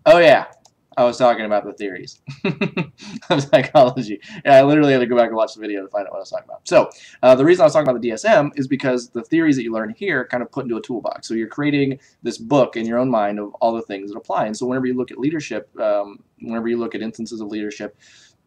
Oh yeah, I was talking about the theories of psychology. Yeah, I literally had to go back and watch the video to find out what I was talking about. So the reason I was talking about the DSM is because the theories that you learn here kind of put into a toolbox. So you're creating this book in your own mind of all the things that apply. And so whenever you look at leadership, whenever you look at instances of leadership,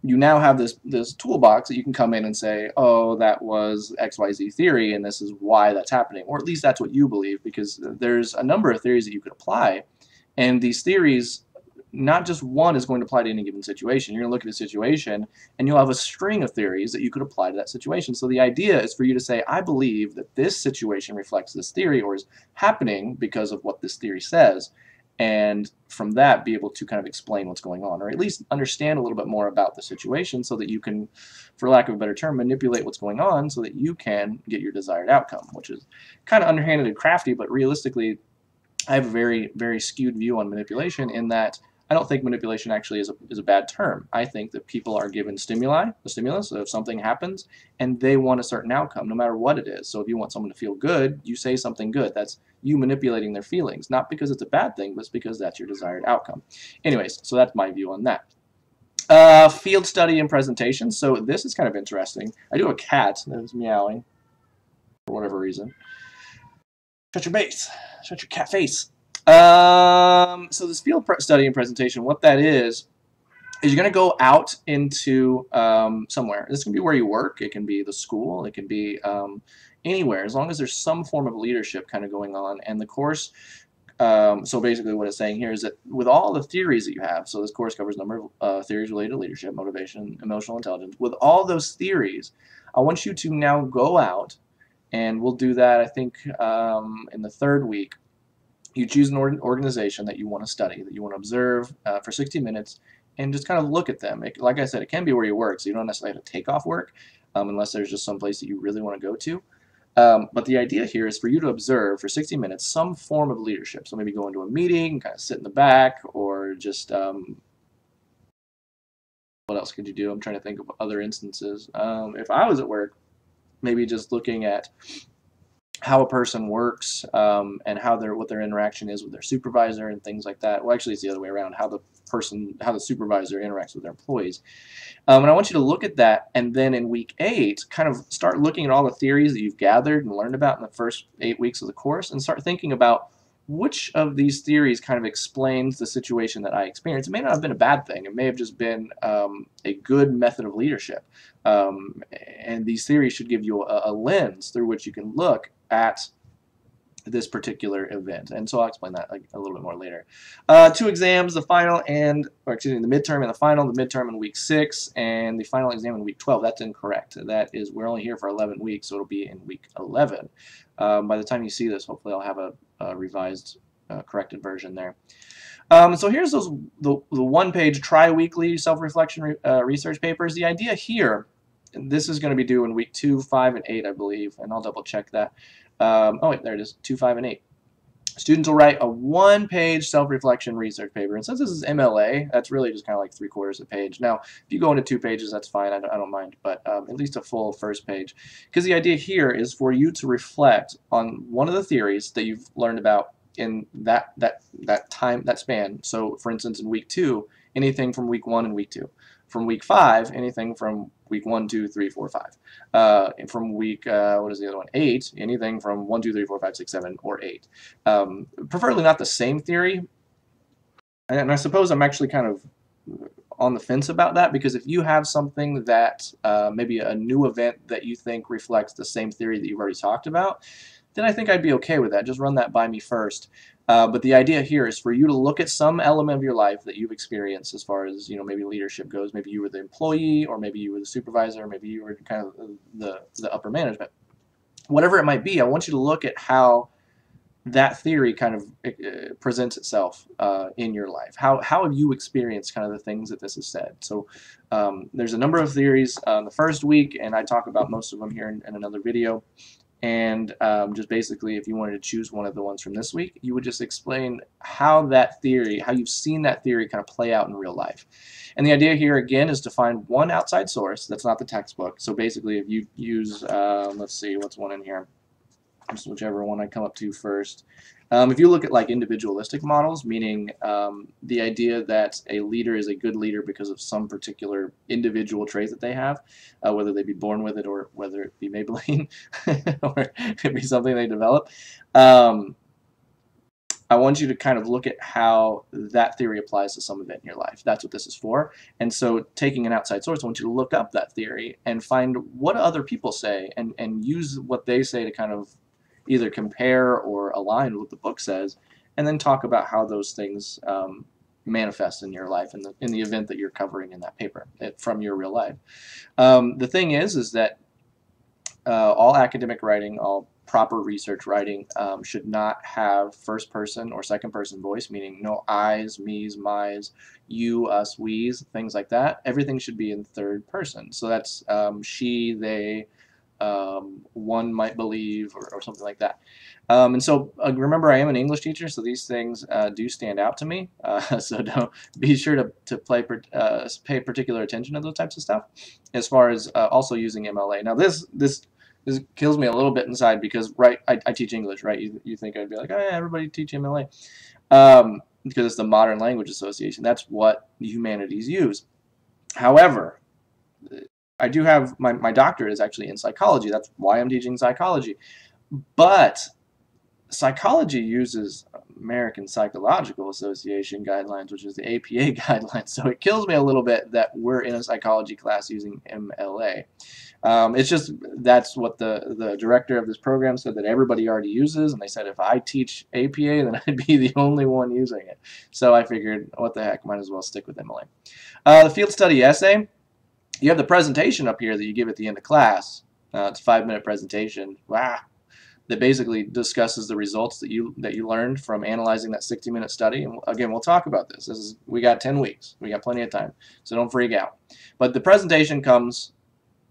you now have this toolbox that you can come in and say, oh, that was XYZ theory, and this is why that's happening. Or at least that's what you believe, because there's a number of theories that you could apply. And these theories, not just one is going to apply to any given situation. You're going to look at a situation and you'll have a string of theories that you could apply to that situation. So the idea is for you to say, I believe that this situation reflects this theory or is happening because of what this theory says. And from that, be able to kind of explain what's going on, or at least understand a little bit more about the situation so that you can, for lack of a better term, manipulate what's going on so that you can get your desired outcome, which is kind of underhanded and crafty, but realistically, I have a very, very skewed view on manipulation in that I don't think manipulation actually is a bad term. I think that people are given stimuli, the stimulus, so if something happens, and they want a certain outcome, no matter what it is. So if you want someone to feel good, you say something good. That's you manipulating their feelings, not because it's a bad thing, but it's because that's your desired outcome. Anyways, so that's my view on that. Field study and presentation. So this is kind of interesting. I do have a cat that's meowing for whatever reason. Shut your face. Shut your cat face. So this field study and presentation, what that is you're going to go out into somewhere. This can be where you work. It can be the school. It can be anywhere, as long as there's some form of leadership kind of going on. And the course, so basically what it's saying here is that with all the theories that you have, so this course covers a number of theories related to leadership, motivation, emotional intelligence. With all those theories, I want you to now go out, and we'll do that, I think, in the third week. You choose an organization that you want to study, that you want to observe for 60 minutes, and just kind of look at them. Like I said, it can be where you work, so you don't necessarily have to take off work unless there's just some place that you really want to go to. But the idea here is for you to observe for 60 minutes some form of leadership. So maybe go into a meeting, kind of sit in the back, or just what else could you do? I'm trying to think of other instances. If I was at work, maybe just looking at how a person works and what their interaction is with their supervisor and things like that. Well, actually, it's the other way around. How the supervisor interacts with their employees. And I want you to look at that, and then in week 8, kind of start looking at all the theories that you've gathered and learned about in the first 8 weeks of the course, and start thinking about which of these theories kind of explains the situation that I experienced. It may not have been a bad thing. It may have just been a good method of leadership. And these theories should give you a lens through which you can look at this particular event. And so I'll explain that a little bit more later. 2 exams, the final and, or excuse me, the midterm and the final, the midterm in week 6, and the final exam in week 12. That's incorrect. That is, we're only here for 11 weeks, so it'll be in week 11. By the time you see this, hopefully I'll have a revised, corrected version there. So here's the one-page tri-weekly self-reflection research papers. The idea here, and this is going to be due in week 2, 5, and 8, I believe, and I'll double-check that. Oh, wait, there it is, 2, 5, and 8. Students will write a one-page self-reflection research paper. And since this is MLA, that's really just kind of like 3/4 a page. Now, if you go into 2 pages, that's fine. I don't mind. But at least a full first page. Because the idea here is for you to reflect on one of the theories that you've learned about in that span. So, for instance, in week 2, anything from week 1 and week 2. From week 5, anything from week 1, 2, 3, 4, 5. And from week, what is the other one? 8, anything from 1, 2, 3, 4, 5, 6, 7, or 8. Preferably not the same theory. And I suppose I'm actually kind of on the fence about that, because if you have something that maybe a new event that you think reflects the same theory that you've already talked about, then I think I'd be okay with that. Just run that by me first. But the idea here is for you to look at some element of your life that you've experienced as far as, maybe leadership goes. Maybe you were the employee, or maybe you were the supervisor, or maybe you were kind of the upper management. Whatever it might be, I want you to look at how that theory kind of presents itself in your life. How have you experienced kind of the things that this has said? So there's a number of theories the first week, and I talk about most of them here in another video. And just basically, if you wanted to choose one of the ones from this week, you would just explain how you've seen that theory kind of play out in real life. And the idea here, again, is to find one outside source that's not the textbook. So basically, if you use, let's see, what's one in here? just whichever one I come up to first. If you look at like individualistic models, meaning the idea that a leader is a good leader because of some particular individual trait that they have, whether they be born with it or whether it be Maybelline or it be something they develop, I want you to kind of look at how that theory applies to some event in your life. That's what this is for. And so taking an outside source, I want you to look up that theory and find what other people say and use what they say to kind of either compare or align with what the book says, and then talk about how those things manifest in your life in the event that you're covering in that paper from your real life. The thing is that all academic writing, all proper research writing should not have first person or second person voice, meaning no I's, me's, my's, you, us, we's, things like that. Everything should be in third person. So that's she, they, one might believe, or something like that. And so remember, I am an English teacher, so these things do stand out to me. So don't be sure to pay particular attention to those types of stuff. As far as also using MLA. Now this kills me a little bit inside because I teach English, right? You think I'd be like, oh yeah, everybody teach MLA, because it's the Modern Language Association. That's what the humanities use. However, I do have my doctorate is actually in psychology. That's why I'm teaching psychology. But psychology uses American Psychological Association guidelines, which is the APA guidelines. So it kills me a little bit that we're in a psychology class using MLA. It's just that's what the director of this program said that everybody already uses, and they said if I teach APA, then I'd be the only one using it. So I figured, what the heck, might as well stick with MLA. The field study essay. You have the presentation up here that you give at the end of class. It's a 5-minute presentation. Wow. That basically discusses the results that you learned from analyzing that 60-minute study. And again, we'll talk about this. We got 10 weeks. We got plenty of time. So don't freak out. But the presentation comes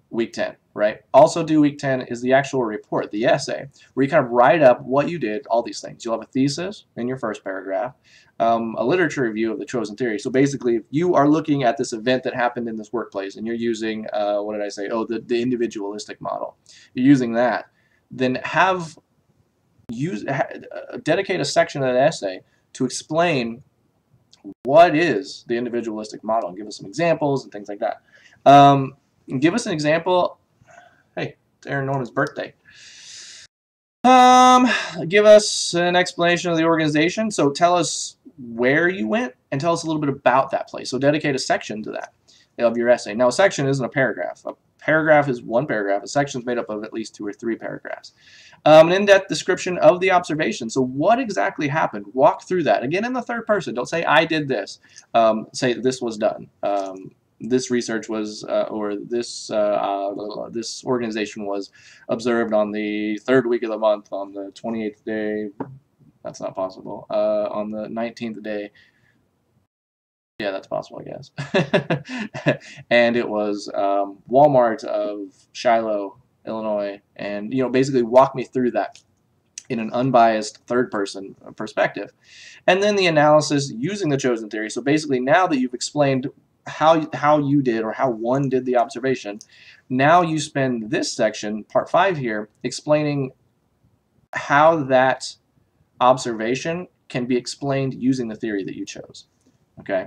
week 10, right? Also due week 10 is the actual report, the essay, where you kind of write up what you did, all these things. You'll have a thesis in your first paragraph, a literature review of the chosen theory. So basically, if you are looking at this event that happened in this workplace and you're using, what did I say? Oh, the individualistic model. You're using that. Then dedicate a section of that essay to explain what is the individualistic model and give us some examples and things like that. Give us an example. Hey, it's Aaron Norman's birthday. Give us an explanation of the organization. So tell us where you went and tell us a little bit about that place. So dedicate a section to that of your essay. Now, a section isn't a paragraph. A paragraph is one paragraph. A section is made up of at least 2 or 3 paragraphs. An in-depth description of the observation. So what exactly happened? Walk through that. Again, in the third person. Don't say, I did this. Say, this was done. This research was, or this this organization was observed on the 3rd week of the month, on the 28th day. That's not possible. On the 19th day. Yeah, that's possible, I guess. And it was Walmart of Shiloh, Illinois, and basically walk me through that in an unbiased third-person perspective. And then the analysis using the chosen theory. So basically, now that you've explained how you did or how one did the observation, now you spend this section, part 5 here, explaining how that observation can be explained using the theory that you chose. Okay,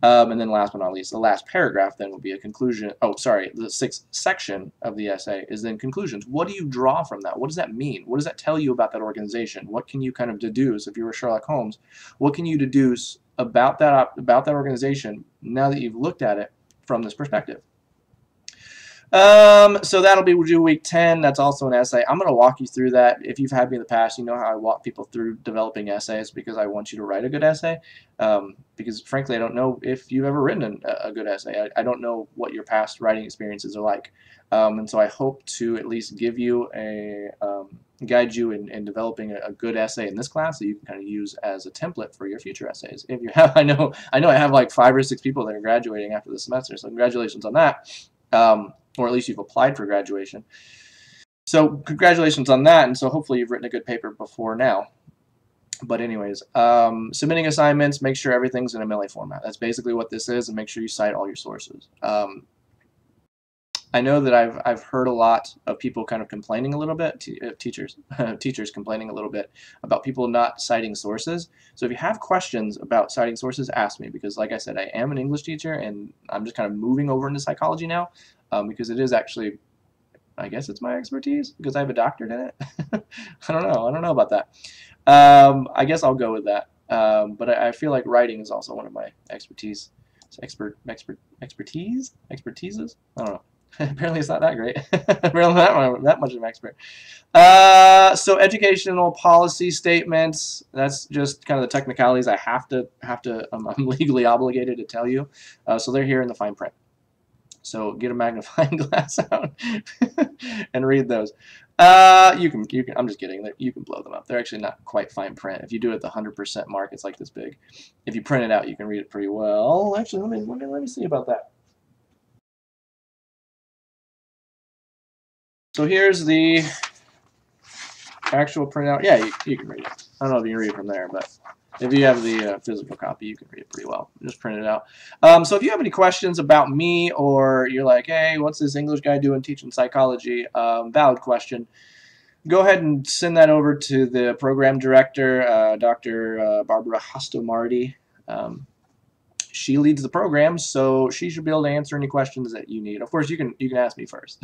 and then last but not least, the last paragraph then will be a conclusion. Oh, sorry, the 6th section of the essay is then conclusions. What do you draw from that? What does that mean? What does that tell you about that organization? What can you kind of deduce if you were Sherlock Holmes? What can you deduce about that organization now that you've looked at it from this perspective? So that'll be due week 10. That's also an essay. I'm going to walk you through that. If you've had me in the past, you know how I walk people through developing essays because I want you to write a good essay. Because frankly, I don't know if you've ever written a good essay. I don't know what your past writing experiences are like. And so I hope to at least give you guide you in developing a good essay in this class that you can kind of use as a template for your future essays. If you have, I know I have like 5 or 6 people that are graduating after the semester, so congratulations on that. Or at least you've applied for graduation. So congratulations on that, and so hopefully you've written a good paper before now. But anyways, submitting assignments, make sure everything's in a MLA format. That's basically what this is, and make sure you cite all your sources. I know that I've heard a lot of people kind of complaining a little bit, teachers teachers complaining a little bit about people not citing sources. So if you have questions about citing sources, ask me, because like I said, I am an English teacher and I'm just kind of moving over into psychology now, because it is actually, I guess it's my expertise because I have a doctorate in it. I don't know about that. I guess I'll go with that. But I feel like writing is also one of my expertises. Expertises? I don't know. Apparently it's not that great. Apparently that much of an expert. So educational policy statements, that's just kind of the technicalities I have to, I'm legally obligated to tell you. So they're here in the fine print. So get a magnifying glass out and read those. You can, I'm just kidding. You can blow them up. They're actually not quite fine print. If you do it at the 100% mark, it's like this big. If you print it out, you can read it pretty well. Actually, let me see about that. So here's the actual printout. Yeah, you can read it. I don't know if you can read it from there, but if you have the physical copy, you can read it pretty well. Just print it out. So if you have any questions about me, or you're like, hey, what's this English guy doing teaching psychology? Valid question. Go ahead and send that over to the program director, Dr. Barbara Hostomarty. She leads the program, so she should be able to answer any questions that you need. Of course, you can ask me first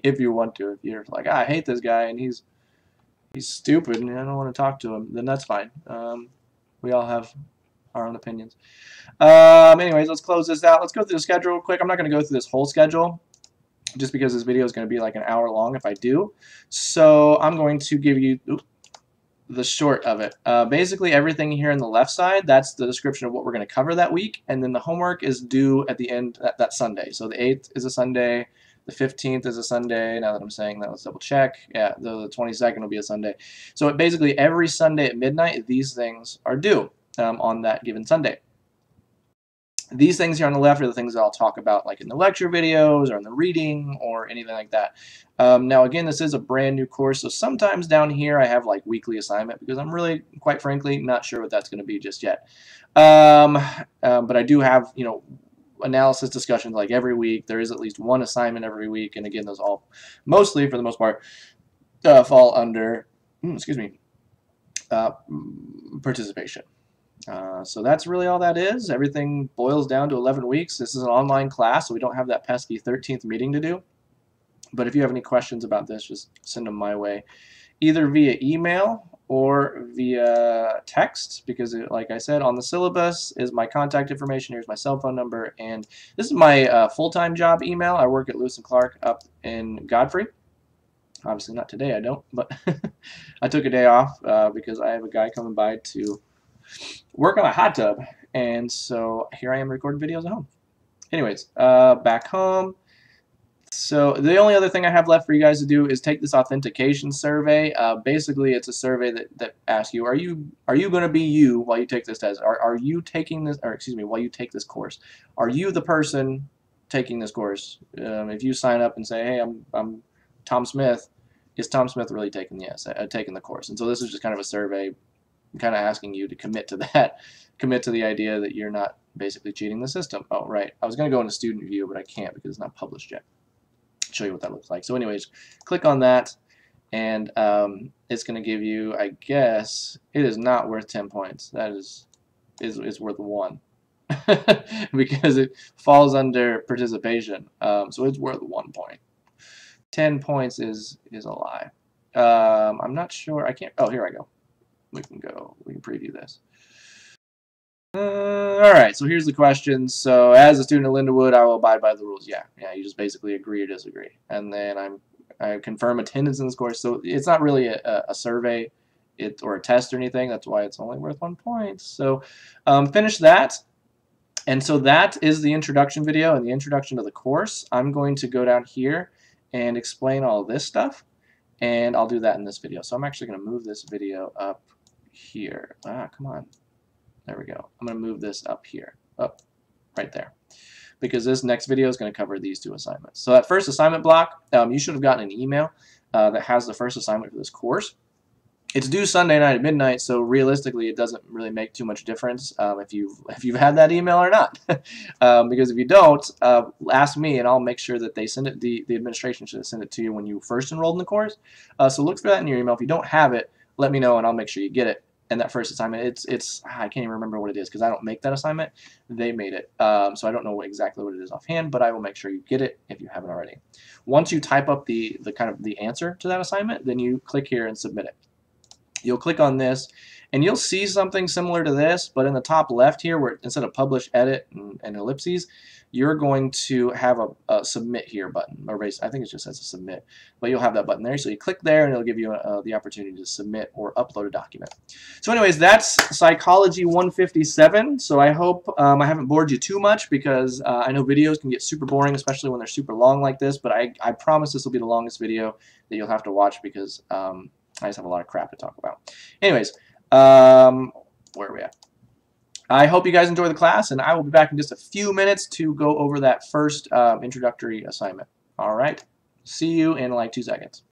if you want to. If you're like, I hate this guy and he's stupid and I don't want to talk to him, then that's fine. We all have our own opinions. Anyways, let's close this out. Let's go through the schedule real quick. I'm not going to go through this whole schedule just because this video is going to be like an hour long if I do. So I'm going to give you the short of it. Basically everything here on the left side, that's the description of what we're going to cover that week, and then the homework is due at the end that Sunday. So the 8th is a Sunday, the 15th is a Sunday. Now that I'm saying that, let's double check. Yeah, the 22nd will be a Sunday. So basically every Sunday at midnight, these things are due on that given Sunday. These things here on the left are the things that I'll talk about like in the lecture videos or in the reading or anything like that. Now again, this is a brand new course, so sometimes down here I have like weekly assignment because I'm really, quite frankly, not sure what that's going to be just yet. But I do have, you know, analysis discussions like every week. There is at least one assignment every week, and again, those all mostly, for the most part, fall under, participation. So that's really all that is. Everything boils down to 11 weeks. This is an online class, so we don't have that pesky 13th meeting to do. But if you have any questions about this, just send them my way, either via email or via text, because like I said, on the syllabus is my contact information. Here's my cell phone number, and this is my full-time job email. I work at Lewis & Clark up in Godfrey. Obviously not today, I don't, but I took a day off because I have a guy coming by to work on a hot tub, and so here I am recording videos at home. Anyways, back home. So the only other thing I have left for you guys to do is take this authentication survey. Basically, it's a survey that asks you, are you going to be you while you take this test? Are you taking this, or excuse me, while you take this course? Are you the person taking this course? If you sign up and say, hey, I'm Tom Smith, is Tom Smith really taking the course? And so this is just kind of a survey, kind of asking you to commit to that, commit to the idea that you're not basically cheating the system. Oh, right. I was going to go into student view, but I can't because it's not published yet. Show you what that looks like. So anyways, click on that, and it's going to give you, I guess, it is not worth 10 points. That is worth 1 because it falls under participation. So it's worth 1 point. 10 points is a lie. I'm not sure. I can't. Oh, here I go. We can preview this. Alright, so here's the questions. So, as a student at Lindenwood, I will abide by the rules. Yeah, you just basically agree or disagree. And then I confirm attendance in this course. So, it's not really a survey or a test or anything. That's why it's only worth 1 point. So, finish that. And so that is the introduction video and the introduction to the course. I'm going to go down here and explain all this stuff. And I'll do that in this video. So, I'm actually going to move this video up here. Come on. There we go. I'm going to move this up here, up right there, because this next video is going to cover these 2 assignments. So that first assignment block, you should have gotten an email that has the first assignment for this course. It's due Sunday night at midnight, so realistically, it doesn't really make too much difference if you've had that email or not. Because if you don't, ask me, and I'll make sure that they send it. The administration should send it to you when you first enrolled in the course. So look for that in your email. If you don't have it, let me know, and I'll make sure you get it. And that first assignment, it's I can't even remember what it is because I don't make that assignment. They made it, so I don't know exactly what it is offhand, but I will make sure you get it if you haven't already. Once you type up the kind of the answer to that assignment, then you click here and submit it. You'll click on this, and you'll see something similar to this, but in the top left here, where instead of publish, edit, and ellipses, you're going to have a submit here button, or I think it just says a submit, but you'll have that button there. So you click there, and it'll give you the opportunity to submit or upload a document. So anyways, that's Psychology 157. So I hope I haven't bored you too much, because I know videos can get super boring, especially when they're super long like this, but I promise this will be the longest video that you'll have to watch, because I just have a lot of crap to talk about. Anyways, where are we at? I hope you guys enjoy the class, and I will be back in just a few minutes to go over that first introductory assignment. All right. See you in like 2 seconds.